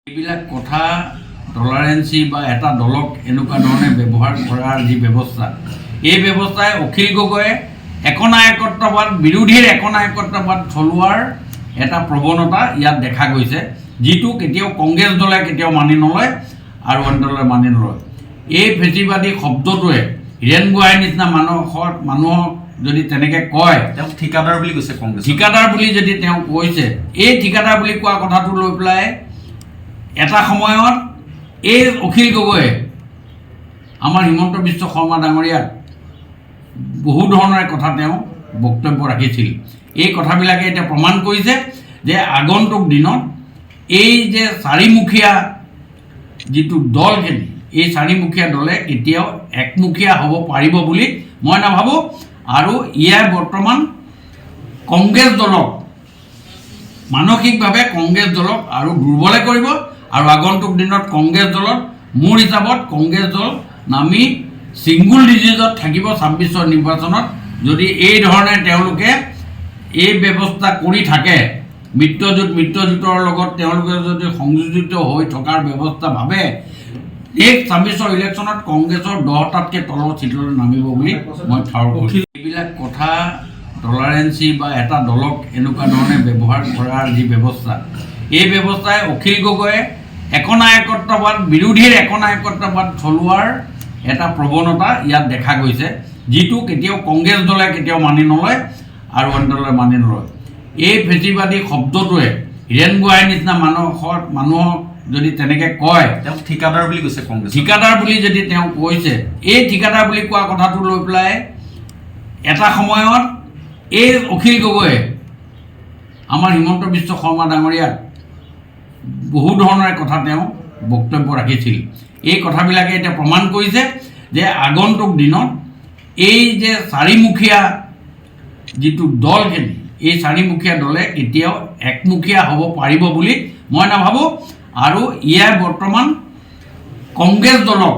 এইবিলাক কথা টলাৰেন্সি বা এটা দলক এনেকুৱা ধৰণে ব্যৱহাৰ কৰাৰ যি ব্যৱস্থা, এই ব্যৱস্থাই অখিল গগৈয়ে একনায়কত্ববাদ বিৰোধীৰ একনায়কত্ববাদ চলোৱাৰ এটা প্ৰৱণতা ইয়াত দেখা গৈছে, যিটো কেতিয়াও কংগ্ৰেছ দলে কেতিয়াও মানি নলয় আৰু অন্য দলে মানি নলয়। এই ফেচিবাদী শব্দটোৱে হীৰেণ গোহাঁইৰ নিচিনা মানুহক যদি তেনেকৈ কয়, তেওঁ ঠিকাদাৰ বুলি কৈছে কংগ্ৰেছ। ঠিকাদাৰ বুলি যদি তেওঁ কৈছে, এই ঠিকাদাৰ বুলি কোৱা কথাটো লৈ পেলাই এটা সময়ত এই অখিল গগৈয়ে আমাৰ হিমন্ত বিশ্ব শৰ্মা ডাঙৰীয়াক বহু ধৰণৰ কথা তেওঁ বক্তব্য ৰাখিছিল। এই কথাবিলাকে এতিয়া প্ৰমাণ কৰিছে যে আগন্তুক দিনত এই যে চাৰিমুখীয়া যিটো দলখিনি, এই চাৰিমুখীয়া দলে কেতিয়াও একমুখীয়া হ'ব পাৰিব বুলি মই নাভাবোঁ। আৰু ইয়াৰ বৰ্তমান কংগ্ৰেছ দলক মানসিকভাৱে কংগ্ৰেছ দলক আৰু দুৰ্বলে কৰিব। আৰু আগন্তুক দিনত কংগ্ৰেছ দলত মোৰ হিচাপত কংগ্ৰেছ দল নামি ছিংগুল ডিজিটত থাকিব ২৬ৰ নিৰ্বাচনত, যদি এই ধৰণে তেওঁলোকে এই ব্যৱস্থা কৰি থাকে। মিত্ৰজোঁটৰ লগত তেওঁলোকে যদি সংযোজিত হৈ থকাৰ ব্যৱস্থা ভাবে, এই ২৬ৰ ইলেকশ্যনত কংগ্ৰেছৰ 10টাতকৈ তলৰ চিটলৈ নামিব বুলি মই ঠাৱৰ কৰিছোঁ। এইবিলাক কথা টলাৰেন্সি বা এটা দলক এনেকুৱা ধৰণে ব্যৱহাৰ কৰাৰ যি ব্যৱস্থা, এই ব্যৱস্থাই অখিল গগৈয়ে একনায়কত্ববাদ বিৰোধীৰ একনায়কত্ববাদ চলোৱাৰ এটা প্ৰৱণতা ইয়াত দেখা গৈছে, যিটো কেতিয়াও কংগ্ৰেছ দলে কেতিয়াও মানি নলয় আৰু অন্য দলে মানি নলয়। এই ফেচিবাদী শব্দটোৱে হীৰেণ গোহাঁইৰ নিচিনা মানুহক যদি তেনেকৈ কয়, তেওঁ ঠিকাদাৰ বুলি কৈছে কংগ্ৰেছ। ঠিকাদাৰ বুলি যদি তেওঁ কৈছে, এই ঠিকাদাৰ বুলি কোৱা কথাটো লৈ পেলাই এটা সময়ত এই অখিল গগৈয়ে আমাৰ হিমন্ত বিশ্ব শৰ্মা ডাঙৰীয়াক বহু ধৰণৰ কথা তেওঁ বক্তব্য ৰাখিছিল। এই কথাবিলাকে এতিয়া প্ৰমাণ কৰিছে যে আগন্তুক দিনত এই যে চাৰিমুখীয়া যিটো দলখিনি, এই চাৰিমুখীয়া দলে কেতিয়াও একমুখীয়া হ'ব পাৰিব বুলি মই নাভাবোঁ। আৰু ইয়াৰ বৰ্তমান কংগ্ৰেছ দলক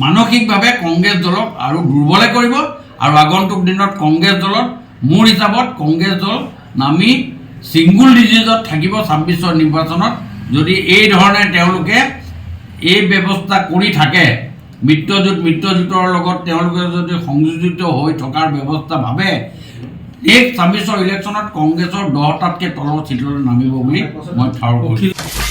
মানসিকভাৱে কংগ্ৰেছ দলক আৰু দুৰ্বলে কৰিব। আৰু আগন্তুক দিনত কংগ্ৰেছ দলত মোৰ হিচাপত কংগ্ৰেছ দল নামি ছিংগুল ডিজিটত থাকিব ২৬ৰ নিৰ্বাচনত, যদি এই ধৰণে তেওঁলোকে এই ব্যৱস্থা কৰি থাকে। মিত্ৰজোঁটৰ লগত তেওঁলোকে যদি সংযোজিত হৈ থকাৰ ব্যৱস্থা ভাবে, এই ২৬ৰ ইলেকশ্যনত কংগ্ৰেছৰ 10টাতকৈ তলৰ চিটলৈ নামিব বুলি মই ঠাৱৰ কৰিছোঁ।